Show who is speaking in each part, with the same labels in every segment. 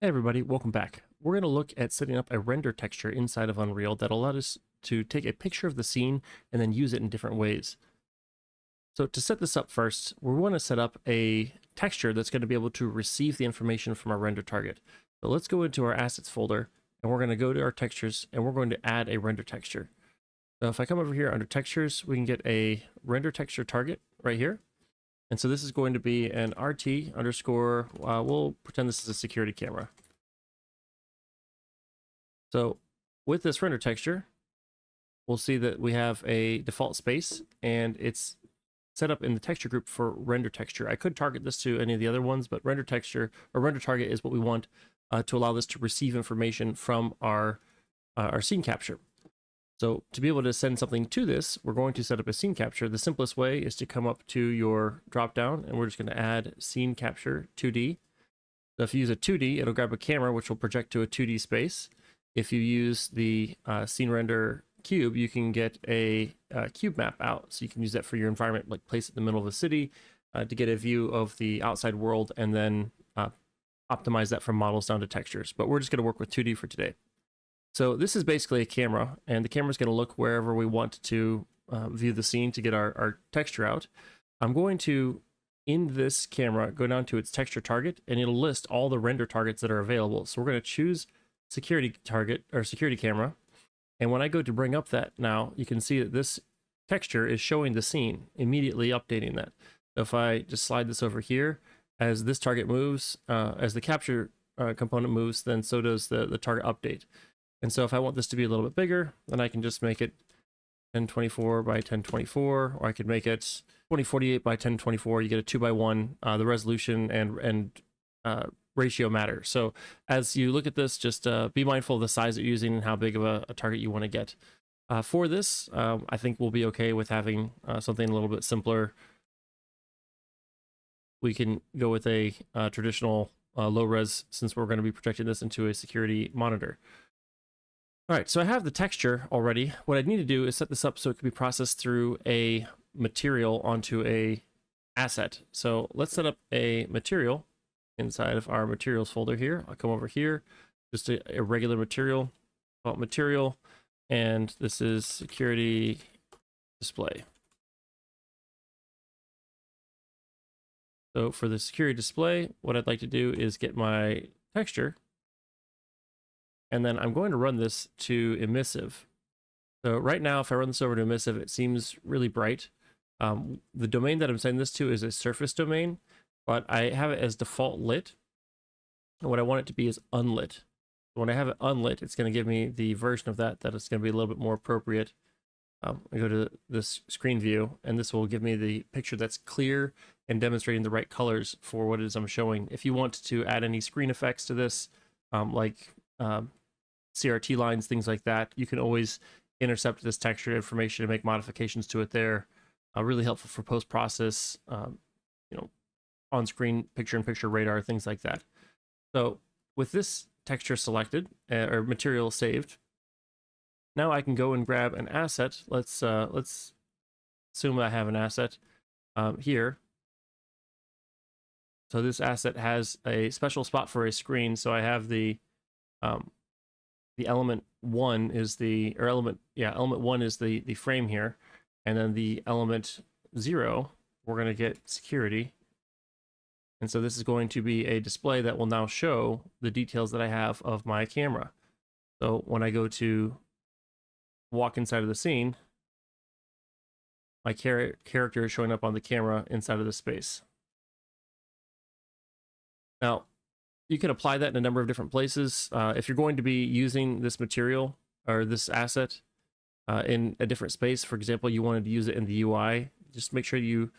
Speaker 1: Hey everybody, welcome back. We're going to look at setting up a render texture inside of Unreal that allows us to take a picture of the scene and then use it in different ways. So to set this up first, we want to set up a texture that's going to be able to receive the information from our render target. So let's go into our assets folder and we're going to go to our textures and we're going to add a render texture. So if I come over here under textures, we can get a render texture target right here. And so this is going to be an RT underscore, we'll pretend this is a security camera. So with this render texture, we'll see that we have a default space and it's set up in the texture group for render texture. I could target this to any of the other ones, but render texture or render target is what we want to allow this to receive information from our scene capture. So to be able to send something to this, we're going to set up a scene capture. The simplest way is to come up to your dropdown and we're just going to add scene capture 2D. So if you use a 2D, it'll grab a camera, which will project to a 2D space. If you use the scene render cube, you can get a cube map out. So you can use that for your environment, like place it in the middle of the city to get a view of the outside world and then optimize that from models down to textures. But we're just going to work with 2D for today. So this is basically a camera, and the camera is going to look wherever we want to view the scene to get our texture out. I'm going to, in this camera, go down to its texture target, and it'll list all the render targets that are available. So we're going to choose security target or security camera. And when I go to bring up that now, you can see that this texture is showing the scene, immediately updating that. So if I just slide this over here, as this target moves, as the capture component moves, then so does the target update. And so if I want this to be a little bit bigger, then I can just make it 1024 by 1024, or I could make it 2048 by 1024. You get a 2:1. The resolution and ratio matter. So as you look at this, just be mindful of the size that you're using and how big of a target you want to get. For this, I think we'll be okay with having something a little bit simpler. We can go with a traditional low res since we're going to be projecting this into a security monitor. All right, so I have the texture already. What I need to do is set this up so it can be processed through a material onto a asset. So let's set up a material inside of our materials folder here. I'll come over here, just a regular material, call it material, and this is security display. So for the security display, what I'd like to do is get my texture, and then I'm going to run this to emissive. So right now, if I run this over to emissive, it seems really bright. The domain that I'm sending this to is a surface domain, but I have it as default lit. And what I want it to be is unlit. When I have it unlit, it's going to give me the version of that is going to be a little bit more appropriate. I go to this screen view, and this will give me the picture that's clear and demonstrating the right colors for what it is I'm showing. If you want to add any screen effects to this, like CRT lines, things like that, you can always intercept this texture information and make modifications to it there. Really helpful for post-process, on-screen picture-in-picture radar, things like that. So with this texture selected, or material saved, now I can go and grab an asset. Let's assume I have an asset here. So this asset has a special spot for a screen. So I have the element one is element one is the frame here, and then the element 0 we're going to get security, and so this is going to be a display that will now show the details that I have of my camera. So when I go to walk inside of the scene, my character is showing up on the camera inside of the space. Now, you can apply that in a number of different places. If you're going to be using this material or this asset in a different space, for example, you wanted to use it in the UI, just make sure you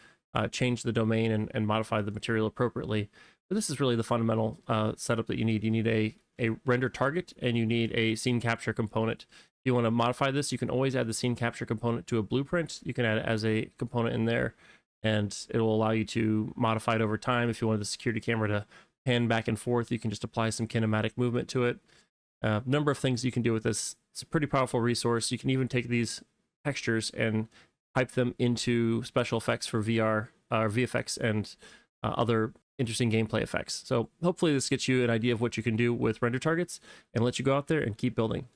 Speaker 1: change the domain and modify the material appropriately. But this is really the fundamental setup that you need. You need a render target and you need a scene capture component. If you want to modify this, you can always add the scene capture component to a blueprint. You can add it as a component in there, and it will allow you to modify it over time. If you wanted the security camera to pan back and forth, you can just apply some kinematic movement to it. Number of things you can do with this. It's a pretty powerful resource. You can even take these textures and pipe them into special effects for VR, VFX, and other interesting gameplay effects. So hopefully this gets you an idea of what you can do with render targets and let you go out there and keep building.